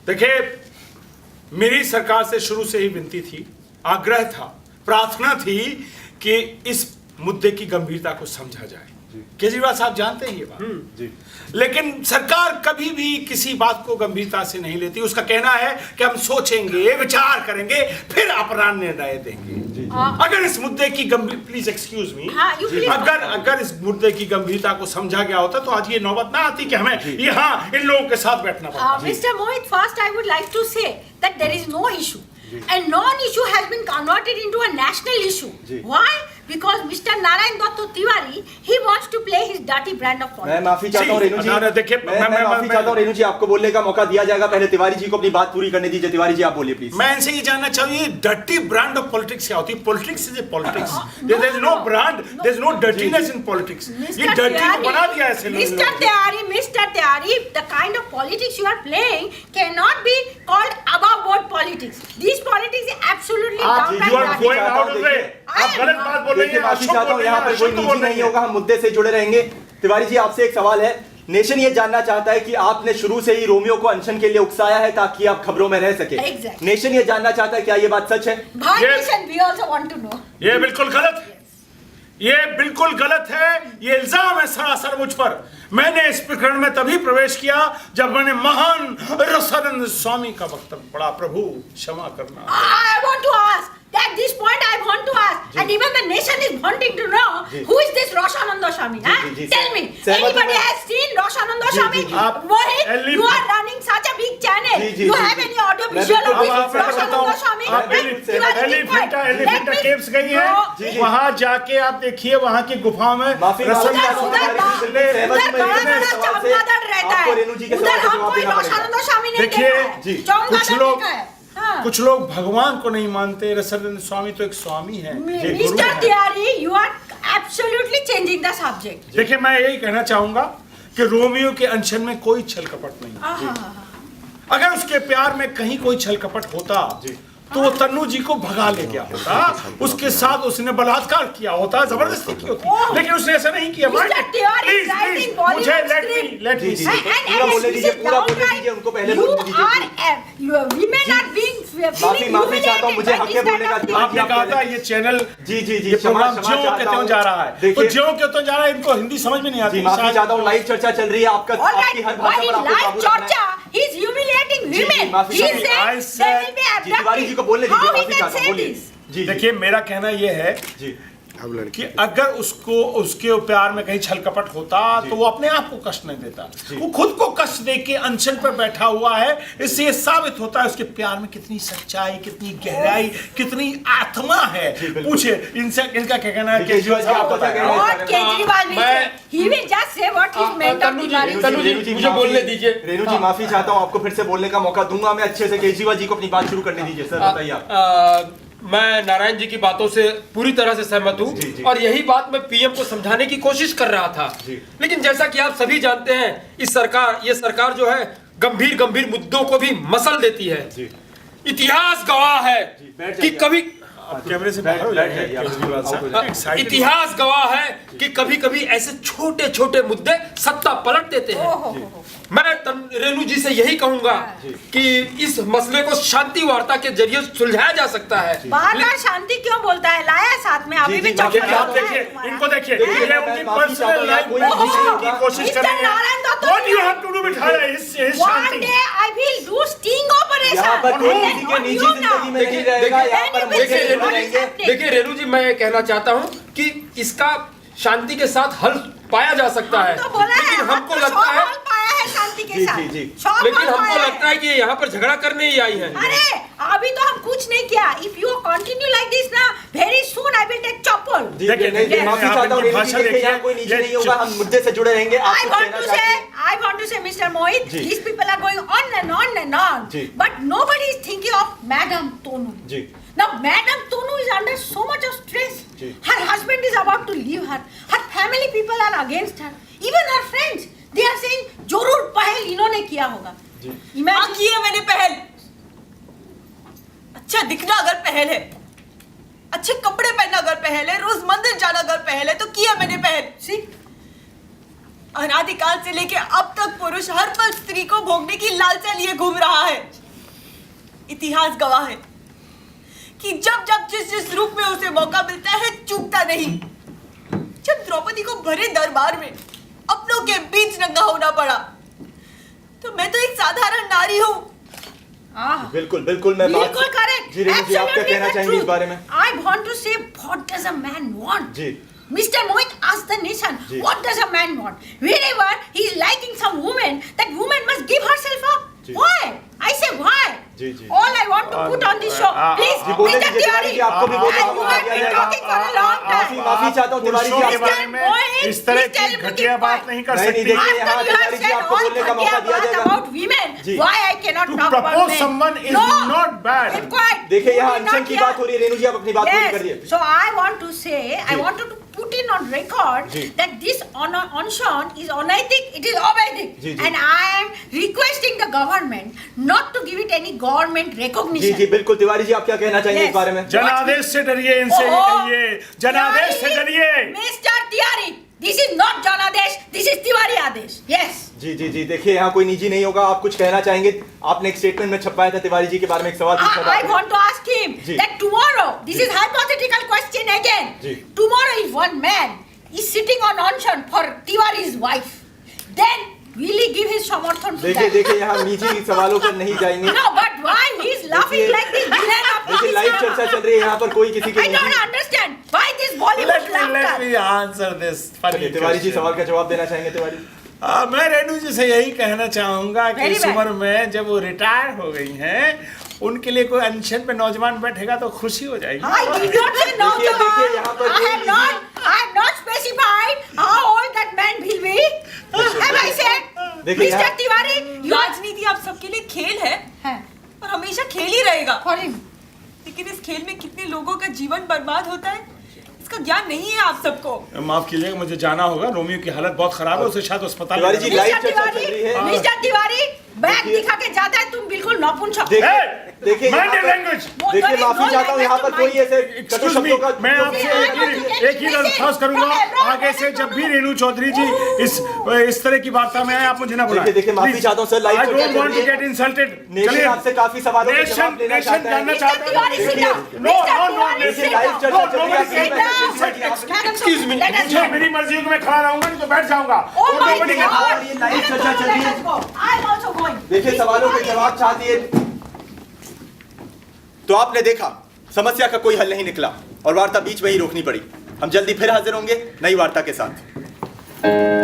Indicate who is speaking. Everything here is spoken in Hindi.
Speaker 1: देखिए, मेरी सरकार से शुरू से ही विनती थी, आग्रह था, प्रार्थना थी कि इस मुद्दे की गंभीरता को समझा जाए। केजरीवाल साहब जानते हैं ये बात,
Speaker 2: जी।
Speaker 1: लेकिन सरकार कभी भी किसी बात को गंभीरता से नहीं लेती। उसका कहना है कि हम सोचेंगे, विचार करेंगे, फिर अपना निर्णय देंगे। अगर इस मुद्दे की गंभीर, प्लीज एक्सक्यूज मी, अगर इस मुद्दे की गंभीरता को समझा गया होता तो आज ये नौबत ना आती कि हमें यहाँ इन लोगों के साथ बैठना पड़ता।
Speaker 3: Mr. Mohit, first I would like to say that there is no issue. A non-issue has been converted into a national issue. Why? Because Mr. Narayan Datta Tiwari, he wants to play his dirty brand of politics.
Speaker 2: मैं माफी चाहता हूँ रेणु जी,
Speaker 1: देखिए,
Speaker 2: मैं माफी चाहता हूँ रेणु जी, आपको बोलने का मौका दिया जाएगा। पहले तिवारी जी को अपनी बात पूरी करने दीजिए। तिवारी जी आप बोलिए प्लीज।
Speaker 1: मैं इनसे ये जानना चाहिए, डर्टी ब्रांड ऑफ पॉलिटिक्स क्या होती है? Politics is a politics, there is no brand, there is no dirtiness in politics. ये डर्टी को बना दिया ऐसे लोगों ने।
Speaker 3: Mr. Tiwari, the kind of politics you are playing cannot be called above board politics. This politics is absolutely downright
Speaker 1: You are going out of the way. आप गलत बात बोल रहे हैं।
Speaker 2: माफी चाहता हूँ, यहाँ पर कोई निजी नहीं होगा, हम मुद्दे से जुड़े रहेंगे। तिवारी जी आपसे एक सवाल है। नेशन ये जानना चाहता है कि आपने शुरू से ही रोमियो को अनशन के लिए उकसाया है ताकि आप खबरों में रह सके।
Speaker 3: Exactly.
Speaker 2: नेशन ये जानना चाहता है, क्या ये बात सच है?
Speaker 3: We also want to know.
Speaker 1: ये बिल्कुल गलत है, ये बिल्कुल गलत है। ये इल्जाम है सरासर मुझ पर। मैंने इस प्रकरण में तभी प्रवेश किया जब मैंने महान रसानंद स्वामी का वक्तव्य पढ़ा। प्रभु क्षमा करना।
Speaker 3: I want to ask. At this point, I want to ask, and even the nation is wanting to know who is this Roshananda Swami? Tell me, anybody has seen Roshananda Swami? Mohit, you are running such a big channel. You have any audio visual of this Roshananda Swami?
Speaker 1: Elephanta caves गई है, वहां जाके आप देखिए, वहां की गुफाओं में
Speaker 3: उधर बड़ा चमगादड़ रहता है। उधर हम कोई Roshananda Swami नहीं देखा है। चमगादड़ देखा है।
Speaker 1: कुछ लोग भगवान को नहीं मानते। रसानंद स्वामी तो एक स्वामी है।
Speaker 3: Mr. Tiwari, you are absolutely changing the subject.
Speaker 1: देखिए, मैं यही कहना चाहूंगा कि रोमियो के अनशन में कोई छल कपट नहीं। अगर उसके प्यार में कहीं कोई छल कपट होता तो वो तन्नू जी को भगा ले गया होता, उसके साथ उसने बलात्कार किया होता, जबरदस्ती की होती, लेकिन उसने ऐसा नहीं किया।
Speaker 3: मुझे
Speaker 1: लेट मी
Speaker 2: पूरा बोलने दीजिए उनको, पहले बोलने दीजिए। माफी चाहता हूँ, मुझे हक है बोलने का।
Speaker 1: आपने कहा था ये चैनल ये प्रोग्राम ज्यों के त्यों जा रहा है, तो ज्यों के त्यों जा रहा है। इनको हिंदी समझ में नहीं आती।
Speaker 2: माफी चाहता हूँ, लाइव चर्चा चल रही है, आपकी हर भाषा पर आपको काबू रखना है।
Speaker 3: He's humiliating women. He said there will be
Speaker 2: Tiwari ji को बोलने दीजिए। माफी चाहता हूँ, बोलिए। जी
Speaker 1: देखिए, मेरा कहना ये है
Speaker 2: जी
Speaker 1: कि अगर उसको उसके प्यार में कहीं छल कपट होता तो वो अपने आप को कष्ट नहीं देता। वो खुद को कष्ट दे के अनशन पर बैठा हुआ है। इससे ये साबित होता है उसके प्यार में कितनी सच्चाई, कितनी गहराई, कितनी आत्मा है। पूछे इनसे, इनका क्या कहना है?
Speaker 2: केजरीवाल जी आपका क्या कहना है?
Speaker 3: Kejriwal he will just say what is meant of Tiwari.
Speaker 2: Renu जी मुझे बोलने दीजिए। रेणु जी माफी चाहता हूँ, आपको फिर से बोलने का मौका दूंगा मैं अच्छे से। केजरीवाल जी को अपनी बात शुरू करने दीजिए। सर बताइए आप।
Speaker 4: मैं नारायण जी की बातों से पूरी तरह से सहमत हूँ और यही बात मैं पीएम को समझाने की कोशिश कर रहा था। लेकिन जैसा कि आप सभी जानते हैं, ये सरकार जो है गंभीर मुद्दों को भी मसल देती है। इतिहास गवाह है कि कभी
Speaker 1: कैमरे से बाहर हो जाइए।
Speaker 4: इतिहास गवाह है कि कभी ऐसे छोटे मुद्दे सत्ता पलट देते हैं। मैं रेणु जी से यही कहूंगा कि इस मसले को शांति वार्ता के जरिए सुलझाया जा सकता है।
Speaker 3: बार-बार शांति क्यों बोलता है? लाया साथ में, अभी भी
Speaker 1: आप देखिए, इनको देखिए, ये उनकी पर्सनल लाइफ में घुसने की कोशिश कर रहे हैं। What you have to do with her is Shanti.
Speaker 3: One day I will do sting operation.
Speaker 2: यहाँ पर कोई किसी के निजी जिंदगी में नहीं रहेगा। यहाँ पर
Speaker 4: देखिए रेणु जी, मैं कहना चाहता हूँ कि इसका शांति के साथ हल पाया जा सकता है। लेकिन हमको लगता है
Speaker 3: शांति के साथ,
Speaker 4: लेकिन हमको लगता है कि यहाँ पर झगड़ा करने ही आई है।
Speaker 3: अरे अभी तो हम कुछ नहीं किया। If you continue like this ना, very soon I will take chopper.
Speaker 2: माफी चाहता हूँ, यहाँ कोई निजी नहीं होगा, हम मुद्दे से जुड़े रहेंगे।
Speaker 3: I want to say, Mr. Mohit, these people are going on and on, but nobody is thinking of Madam Tonu. Now, Madam Tonu is under so much of stress. Her husband is about to leave her. Her family people are against her. Even her friends, they are saying, जरूर पहल इन्होंने किया होगा।
Speaker 5: हाँ, किया मैंने पहल। अच्छा दिखना अगर पहल है, अच्छे कपड़े पहनना अगर पहल है, रोज मंदिर जाना अगर पहल है, तो किया मैंने पहल।
Speaker 3: See,
Speaker 5: अनादिकाल से लेके अब तक पुरुष हर पल स्त्री को भोगने की लालसा लिए घूम रहा है। इतिहास गवाह है कि जब जब जिस रूप में उसे मौका मिलता है चूकता नहीं। जब द्रौपदी को भरे दरबार में अपनों के बीच नंगा होना पड़ा तो मैं तो एक साधारण नारी हूँ।
Speaker 2: बिल्कुल बिल्कुल मैं
Speaker 3: बिल्कुल करेक्ट।
Speaker 2: जी रेणु जी आप क्या कहना चाहेंगे इस बारे में?
Speaker 3: I want to say what does a man want?
Speaker 2: Ji
Speaker 3: Mr. Mohit asked the nation, what does a man want? Wherever he is liking some woman, that woman must give herself up. Why? I say why? All I want to put on this show, please, Mr. Tiwari,
Speaker 2: आपको भी बोलने का मौका दिया जाएगा।
Speaker 3: talking for a long time.
Speaker 2: माफी चाहता हूँ तिवारी जी
Speaker 1: के बारे में इस तरह की घटिया बात नहीं कर सकती।
Speaker 2: देखिए यहाँ तिवारी जी आपको बोलने का मौका दिया जाएगा।
Speaker 3: About women, why I cannot talk about
Speaker 1: propose
Speaker 3: men?
Speaker 1: someone is not bad.
Speaker 3: Keep quiet.
Speaker 2: देखिए यहाँ
Speaker 3: You will
Speaker 2: अनशन
Speaker 3: not
Speaker 2: की
Speaker 3: hear.
Speaker 2: बात हो रही है। रेणु जी आप अपनी बात पूरी करिए।
Speaker 3: Yes. So I want to say, I want to put in on record that this onshon is unethic, it is obeying, and I am requesting the government not to give it any government
Speaker 2: ji
Speaker 3: recognition.
Speaker 2: जी बिल्कुल तिवारी जी आप क्या कहना चाहेंगे इस बारे में?
Speaker 1: जनादेश से डरिए, इनसे ये कहिए जनादेश से डरिए।
Speaker 3: Mr. Tiwari, this is not जनादेश, this is Tiwari Adesh. Yes.
Speaker 2: जी जी जी देखिए यहाँ कोई निजी नहीं होगा। आप कुछ कहना चाहेंगे? आपने एक स्टेटमेंट में छपाया था तिवारी जी के बारे में एक सवाल पूछा था।
Speaker 3: I want to ask him that tomorrow, this is hypothetical question again. Tomorrow if one man is sitting on onshon for Tiwari's wife, then will he give his samarthan to
Speaker 2: देखिए
Speaker 3: that?
Speaker 2: देखिए यहाँ निजी सवालों पर नहीं जाएंगे।
Speaker 3: No, but why he is laughing like this villain of
Speaker 2: देखिए लाइव चर्चा चल रही है यहाँ पर कोई किसी की
Speaker 3: I don't understand why this Bollywood
Speaker 1: Let
Speaker 3: laughter.
Speaker 1: me answer this funny
Speaker 2: Tiwari ji
Speaker 1: question.
Speaker 2: सवाल का जवाब देना चाहेंगे तिवारी?
Speaker 1: मैं रेणु जी से यही कहना चाहूंगा कि
Speaker 3: Very
Speaker 1: इस
Speaker 3: bad.
Speaker 1: उम्र में जब वो रिटायर हो गई हैं, उनके लिए कोई अनशन पे नौजवान बैठेगा तो खुशी हो जाएगी।
Speaker 3: I did not say no,
Speaker 2: देखिए, देखिए, यहाँ पर कोई
Speaker 3: I have not specified how old that man will be. Have I said?
Speaker 2: देखिए,
Speaker 3: Mr.
Speaker 2: यहाँ-
Speaker 3: Tiwari, you are
Speaker 5: राजनीति आप सबके लिए खेल है
Speaker 3: है
Speaker 5: और हमेशा खेल ही रहेगा।
Speaker 3: for him.
Speaker 5: लेकिन इस खेल में कितने लोगों का जीवन बर्बाद होता है इसका ज्ञान नहीं है आप सबको।
Speaker 1: माफ कीजिएगा, मुझे जाना होगा। रोमियो की हालत बहुत खराब है, उसे शायद अस्पताल
Speaker 2: तिवारी जी, लाइव
Speaker 3: Mr.
Speaker 2: चर्चा चल रही है।
Speaker 3: Tiwari, Mr. Tiwari, बैग
Speaker 2: देखिए-
Speaker 3: दिखा के जाता है तुम बिल्कुल नपुंसक।
Speaker 2: देखिए यहाँ
Speaker 1: Mind your
Speaker 2: पर-
Speaker 1: language.
Speaker 2: देखिए माफी चाहता हूँ यहाँ पर कोई ऐसे कटु
Speaker 1: Excuse me,
Speaker 2: शब्दों का
Speaker 1: मैं आपसे एक ही दरख्वास्त करूंगा, आगे से जब भी रेणु चौधरी जी इस तरह की वार्ता में आए आप मुझे ना बुलाएं।
Speaker 2: देखिए माफी चाहता हूँ सर, लाइव
Speaker 1: I
Speaker 2: चर्चा
Speaker 1: don't
Speaker 2: चल
Speaker 1: want
Speaker 2: रही
Speaker 1: to
Speaker 2: है।
Speaker 1: get insulted.
Speaker 2: नेशन
Speaker 1: चलिए,
Speaker 2: आपसे काफी सवालों के जवाब लेना
Speaker 1: नेशन जानना
Speaker 2: चाहता
Speaker 1: चाहता
Speaker 3: Tiwari,
Speaker 1: है।
Speaker 3: sit
Speaker 2: देखिए,
Speaker 3: down.
Speaker 1: No,
Speaker 3: Mr.
Speaker 1: no, no,
Speaker 3: Tiwari,
Speaker 2: देखिए
Speaker 3: sit
Speaker 2: लाइव
Speaker 3: down.
Speaker 2: चर्चा चल रही है।
Speaker 3: Sit down.
Speaker 4: Excuse me.
Speaker 3: Let us
Speaker 1: मुझे
Speaker 3: go.
Speaker 1: मेरी मर्जी है कि मैं खड़ा रहूंगा, नहीं तो बैठ जाऊंगा।
Speaker 3: Oh
Speaker 1: और
Speaker 3: my
Speaker 1: nobody can-
Speaker 3: God.
Speaker 2: और ये लाइव चर्चा चल रही है।
Speaker 3: Let us go. I am also going.
Speaker 2: देखिए सवालों के जवाब चाहती है तो आपने देखा समस्या का कोई हल नहीं निकला और वार्ता बीच में ही रोकनी पड़ी। हम जल्दी फिर हाजिर होंगे नई वार्ता के साथ।